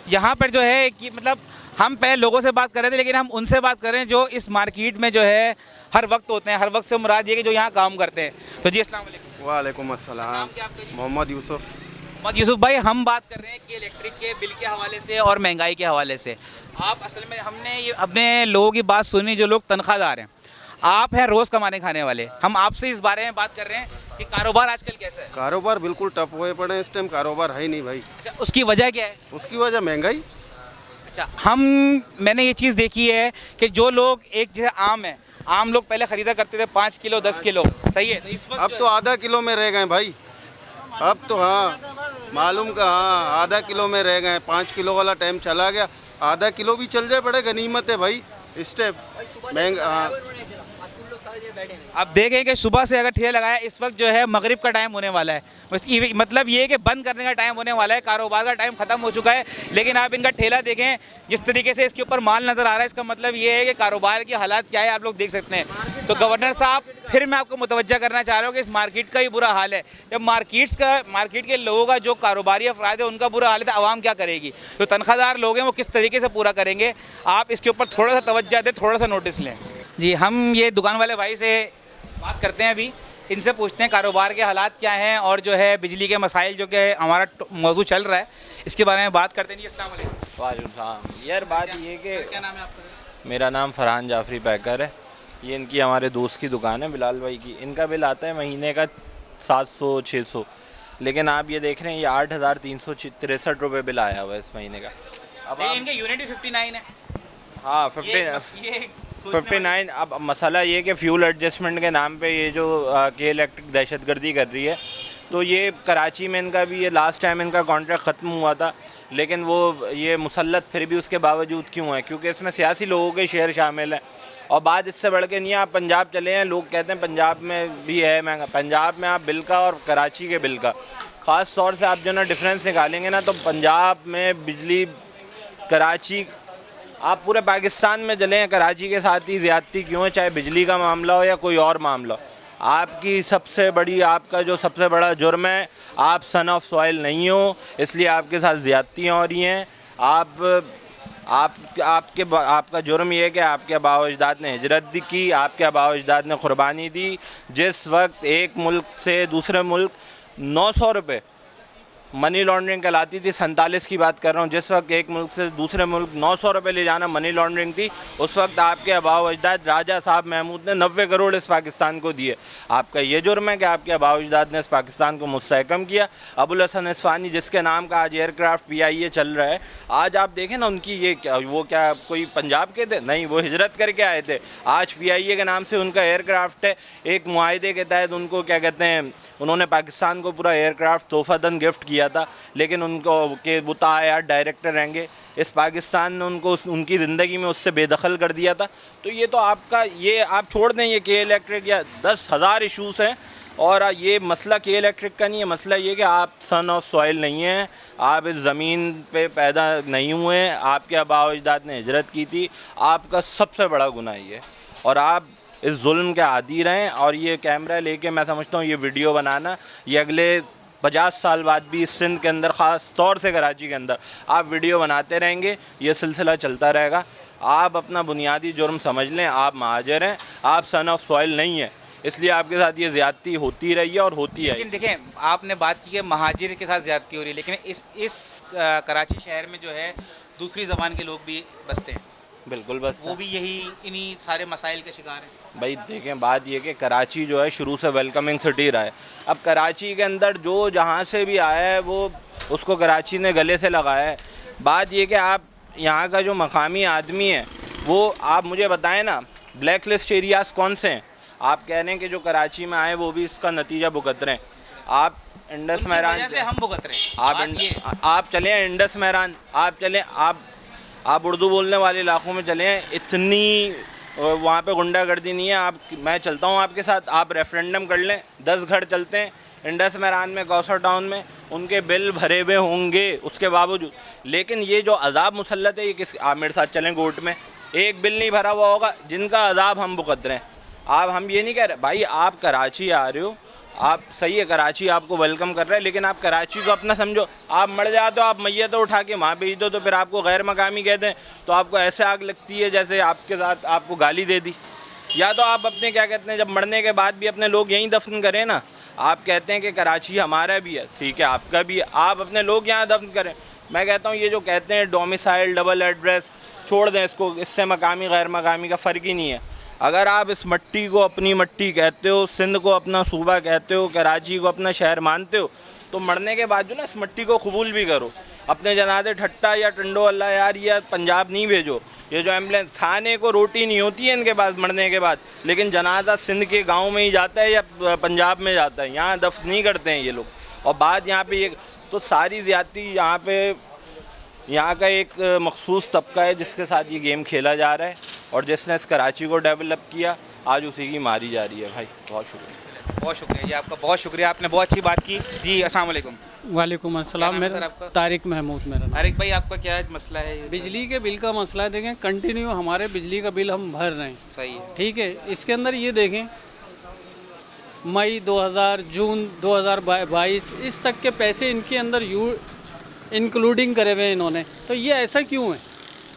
यहाँ पर जो है कि मतलब हम पहले लोगों से बात कर रहे थे, लेकिन हम उनसे बात कर रहे हैं जो इस मार्केट में जो है हर वक्त होते हैं। हर वक्त से मुराद ये कि जो यहाँ काम करते हैं। तो जी अस्सलाम वालेकुम। वालेकुम अस्सलाम। मोहम्मद यूसुफ। मोहम्मद यूसुफ भाई, हम बात कर रहे हैं कि इलेक्ट्रिक के बिल के हवाले से और महंगाई के हवाले से। आप असल में हमने ये अपने लोगों की बात सुनी जो लोग तनख्वाहदार हैं, आप हैं रोज़ कमाने खाने वाले। हम आपसे इस बारे में बात कर रहे हैं कि कारोबार आजकल कैसा है? कारोबार बिल्कुल टफ हुए पड़े इस टाइम, कारोबार है ही नहीं भाई। अच्छा, उसकी वजह क्या है? उसकी वजह महंगाई। अच्छा, मैंने ये चीज़ देखी है कि जो लोग एक जैसे आम लोग पहले ख़रीदा करते थे 5 किलो 10 किलो, सही है, तो इस वक्त अब तो आधा किलो में रह गए भाई। अब तो हाँ मालूम का, हाँ आधा किलो में रह गए। 5 किलो वाला टाइम चला गया, आधा किलो भी चल जाए बड़े गनीमत है भाई इस टाइम महंगा। हाँ, अब देखें कि सुबह से अगर ठेला लगाया, इस वक्त जो है मगरिब का टाइम होने वाला है, मतलब ये है कि बंद करने का टाइम होने वाला है, कारोबार का टाइम ख़त्म हो चुका है। लेकिन आप इनका ठेला देखें, जिस तरीके से इसके ऊपर माल नज़र आ रहा है, इसका मतलब ये है कि कारोबार की हालात क्या है आप लोग देख सकते हैं। तो गवर्नर साहब, फिर मैं आपको मुतवज्जा करना चाह रहा हूँ कि इस मार्केट का ही बुरा हाल है। जब मार्केट के लोगों का जो कारोबारी अफराद है उनका बुरा हाल है, तो आवाम क्या करेगी? जो तनख्वाहदार लोग हैं वो किस तरीके से पूरा करेंगे? आप इसके ऊपर थोड़ा सा तवज्जो दें, थोड़ा सा नोटिस लें। जी, हम ये दुकान वाले भाई से बात करते हैं, अभी इनसे पूछते हैं कारोबार के हालात क्या हैं और जो है बिजली के मसाइल जो कि हमारा मौजू चल रहा है, इसके बारे में बात करते हैं। जी अस्सलाम वालेकुम। वालेकुम सलाम। यार बात ये कि क्या नाम है आपका? मेरा नाम फरहान जाफरी पैकर है। ये इनकी हमारे दोस्त की दुकान है बिलाल भाई की। इनका बिल आता है महीने का 700-600, लेकिन आप ये देख रहे हैं ये 8,363 रुपये बिल आया हुआ है इस महीने का। अब इनके यूनिट भी 59 है। हाँ 59। अब मसाला ये कि फ्यूल एडजस्टमेंट के नाम पे ये जो के इलेक्ट्रिक दहशतगर्दी कर रही है, तो ये कराची में इनका भी ये लास्ट टाइम इनका कॉन्ट्रैक्ट ख़त्म हुआ था, लेकिन वो ये मुसल्लत फिर भी उसके बावजूद क्यों है? क्योंकि इसमें सियासी लोगों के शेयर शामिल हैं। और बात इससे बढ़ के नहीं है, आप पंजाब चले हैं, लोग कहते हैं पंजाब में भी है महंगा। पंजाब में आप बिल का और कराची के बिल का ख़ास तौर से आप जो ना डिफरेंस निकालेंगे ना, तो पंजाब में बिजली, कराची, आप पूरे पाकिस्तान में चले हैं, कराची के साथ ही ज़्यादती क्यों है, चाहे बिजली का मामला हो या कोई और मामला हो। आपका जो सबसे बड़ा जुर्म है, आप सन ऑफ सॉइल नहीं हो, इसलिए आपके साथ ज़्यादतियाँ हो रही हैं। आपका जुर्म ये है कि आपके आबा अजदाद ने हिजरत की, आपके आबा अजदाद ने क़ुरबानी दी। जिस वक्त एक मुल्क से दूसरे मुल्क 900 रुपये मनी लॉन्ड्रिंग कहलाती थी, 47 की बात कर रहा हूँ, जिस वक्त एक मुल्क से दूसरे मुल्क 900 रुपये ले जाना मनी लॉन्ड्रिंग थी, उस वक्त आपके आबा अजदाद राजा साहब महमूद ने 90 करोड़ इस पाकिस्तान को दिए। आपका ये जुर्म है कि आपके आबा अजदाद ने इस पाकिस्तान को मुस्तहकम किया। अबुल हसन इस्फानी, जिसके नाम का आज एयरक्राफ्ट PIA चल रहा है, आज आप देखें ना उनकी ये क्या कोई पंजाब के थे? नहीं, वो हिजरत करके आए थे। आज PIA के नाम से उनका एयरक्राफ्ट है। एक मुआहदे के तहत उनको क्या कहते हैं, उन्होंने पाकिस्तान को पूरा एयरक्राफ्ट तोहफ़तन गिफ्ट किया था, लेकिन उनको के मुतायार डायरेक्टर रहेंगे, इस पाकिस्तान ने उनको उनकी ज़िंदगी में उससे बेदखल कर दिया था। तो ये तो आपका, ये आप छोड़ दें, ये के इलेक्ट्रिक या 10,000 इशूज़ हैं। और ये मसला के इलेक्ट्रिक का नहीं है, मसला ये कि आप सन ऑफ सॉइल नहीं हैं, आप इस ज़मीन पे पैदा नहीं हुए हैं, आपके आबा अजदाद ने हिजरत की थी। आपका सबसे बड़ा गुनाह ये, और आप इस जुल्म के आदी रहें। और ये कैमरा लेके मैं समझता हूँ ये वीडियो बनाना, ये अगले 50 साल बाद भी इस सिंध के अंदर, ख़ास तौर से कराची के अंदर, आप वीडियो बनाते रहेंगे, ये सिलसिला चलता रहेगा। आप अपना बुनियादी जुर्म समझ लें, आप महाजर हैं, आप सन ऑफ सॉइल नहीं है, इसलिए आपके साथ ये ज़्यादती होती रही है और होती है। लेकिन देखें, आपने बात की कि महाजिर के साथ ज़्यादती हो रही है, लेकिन इस कराची शहर में जो है दूसरी ज़बान के लोग भी बसते हैं। बिल्कुल, बस वो भी यही इन्हीं सारे मसाइल के शिकार हैं। भाई देखें, बात ये कि कराची जो है शुरू से वेलकमिंग सिटी रहा है। अब कराची के अंदर जो जहाँ से भी आया है वो उसको कराची ने गले से लगाया है। बात ये कि आप यहाँ का जो मकामी आदमी है, वो आप मुझे बताएं ना ब्लैक लिस्ट एरियाज़ कौन से हैं? आप कह रहे हैं कि जो कराची में आए वो भी इसका नतीजा भुगत रहे हैं। आप इंडस उनकी महरान वजह से हम भुगत रहे हैं। आप चले हैं इंडस महरान, आप चले आप उर्दू बोलने वाले इलाकों में चले हैं, इतनी वहाँ पे गुंडागर्दी नहीं है। मैं चलता हूँ आपके साथ, आप रेफरेंडम कर लें, 10 घर चलते हैं इंडस महरान में, कौसर टाउन में, उनके बिल भरे हुए होंगे उसके बावजूद। लेकिन ये जो अजाब मुसल्लत है, ये आप मेरे साथ चलें कोर्ट में, एक बिल नहीं भरा हुआ होगा जिनका अजाब हम भुगत रहे हैं। हम ये नहीं कह रहे भाई आप कराची आ रहे हो, आप सही है, कराची आपको वेलकम कर रहा है, लेकिन आप कराची को अपना समझो। आप मर जाते हो, आप मैयत उठा के वहाँ भेज दो, तो फिर आपको गैर मकामी कहते हैं, तो आपको ऐसे आग लगती है जैसे आपके साथ आपको गाली दे दी। या तो आप अपने क्या कहते हैं, जब मरने के बाद भी अपने लोग यहीं दफन करें ना। आप कहते हैं कि कराची हमारा भी है, ठीक है आपका भी है, आप अपने लोग यहाँ दफन करें। मैं कहता हूँ ये जो कहते हैं डोमिसाइल, डबल एड्रेस, छोड़ दें इसको, इससे मकामी गैर मकामी का फ़र्क ही नहीं है। अगर आप इस मट्टी को अपनी मट्टी कहते हो, सिंध को अपना सूबा कहते हो, कराची को अपना शहर मानते हो, तो मरने के बाद जो ना इस मट्टी को कबूल भी करो। अपने जनाजे ठट्टा या टंडो अल्लाह यार या पंजाब नहीं भेजो। ये जो एम्बुलेंस, खाने को रोटी नहीं होती है इनके पास मरने के बाद, लेकिन जनाजा सिंध के गांव में ही जाता है या पंजाब में जाता है, यहाँ दफन नहीं करते हैं ये लोग। और बात यहाँ पे ये तो सारी ज़्यादती यहाँ का एक मखसूस तबका है जिसके साथ ये गेम खेला जा रहा है, और जिसने इस कराची को डेवलप किया आज उसी की मारी जा रही है। भाई बहुत शुक्रिया, बहुत शुक्रिया जी आपका, बहुत शुक्रिया, आपने बहुत अच्छी बात की जी। अस्सलाम वालेकुम। वालेकुम अस्सलाम। मेरा तारिक महमूद मेरा नाम। तारिक भाई आपका क्या मसला है? बिजली के बिल का मसला है। देखें कंटिन्यू हमारे बिजली का बिल हम भर रहे हैं, सही है, ठीक है। इसके अंदर ये देखें मई 2000, जून 2022 इस तक के पैसे इनके अंदर इंक्लूडिंग करे हुए इन्होंने, तो ये ऐसा क्यों है?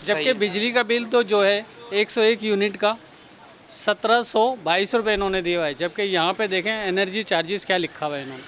जबकि बिजली का बिल तो जो है 101 यूनिट का 1722 रुपये इन्होंने दिया हुआ है, जबकि यहाँ पे देखें एनर्जी चार्जेस क्या लिखा हुआ है इन्होंने,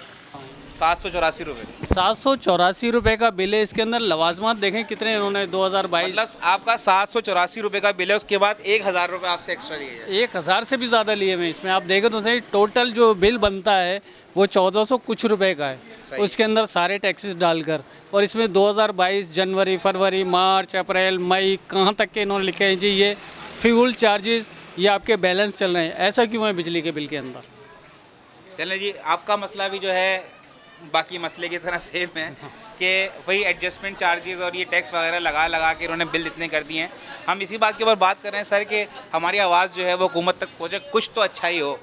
784 रुपये। 784 रुपये का बिल है। इसके अंदर लवाजमात देखें कितने इन्होंने 2022, मतलब आपका 784 रुपये का बिल है, उसके बाद 1000 रुपये आपसे एक्स्ट्रा लिए जाए। 1000 से भी ज़्यादा लिए हुए इसमें। आप देखें तो सही, टोटल जो बिल बनता है वो 1400 कुछ रुपए का है, उसके अंदर सारे टैक्सेस डालकर। और इसमें 2022 जनवरी, फरवरी, मार्च, अप्रैल, मई कहाँ तक के इन्होंने लिखे हैं जी ये फ्यूल चार्जेस, ये आपके बैलेंस चल रहे हैं। ऐसा क्यों है बिजली के बिल के अंदर? चलिए जी, आपका मसला भी जो है बाकी मसले की तरह सेम है कि वही एडजस्टमेंट चार्जेस और ये टैक्स वगैरह लगा के इन्होंने बिल इतने कर दिए हैं। हम इसी बात के ऊपर बात कर रहे हैं सर कि हमारी आवाज़ जो है वो हुकूमत तक पहुँचे, कुछ तो अच्छा ही हो,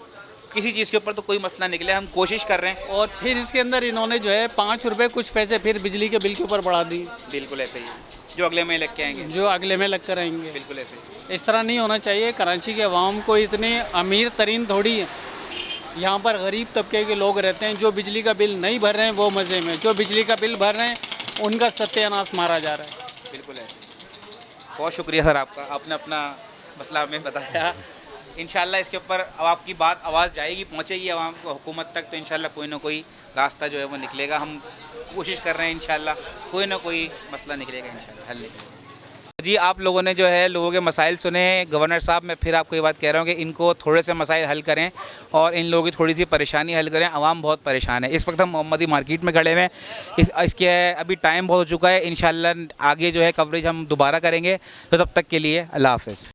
किसी चीज़ के ऊपर तो कोई मसला निकले, हम कोशिश कर रहे हैं। और फिर इसके अंदर इन्होंने जो है 5 रुपये कुछ पैसे फिर बिजली के बिल के ऊपर बढ़ा दी। बिल्कुल ऐसे ही, जो अगले में लग के आएंगे, जो अगले में लग कर आएंगे। बिल्कुल ऐसे ही। इस तरह नहीं होना चाहिए। कराची के अवाम को इतने अमीर तरीन थोड़ी है, यहाँ पर गरीब तबके के लोग रहते हैं। जो बिजली का बिल नहीं भर रहे हैं वो मज़े में, जो बिजली का बिल भर रहे हैं उनका सत्यानाश मारा जा रहा है। बिल्कुल है। बहुत शुक्रिया सर आपका, आपने अपना मसला हमें बताया। इंशाल्लाह इसके ऊपर अब आपकी बात आवाज़ जाएगी, पहुँचेगी आवाम को, हुकूमत तक, तो इंशाल्लाह कोई ना कोई रास्ता जो है वो निकलेगा। हम कोशिश कर रहे हैं इंशाल्लाह कोई ना कोई मसला निकलेगा, इंशाल्लाह हल निकलेगा। जी आप लोगों ने जो है लोगों के मसाइल सुने। गवर्नर साहब, मैं फिर आपको ये बात कह रहा हूँ कि इनको थोड़े से मसाइल हल करें और इन लोगों की थोड़ी सी परेशानी हल करें। आवाम बहुत परेशान है। इस वक्त हम मोहम्मदी मार्केट में खड़े हुए हैं। इसके अभी टाइम बहुत हो चुका है। इंशाल्लाह आगे जो है कवरेज हम दोबारा करेंगे, तो तब तक के लिए अल्लाह हाफ़िज़।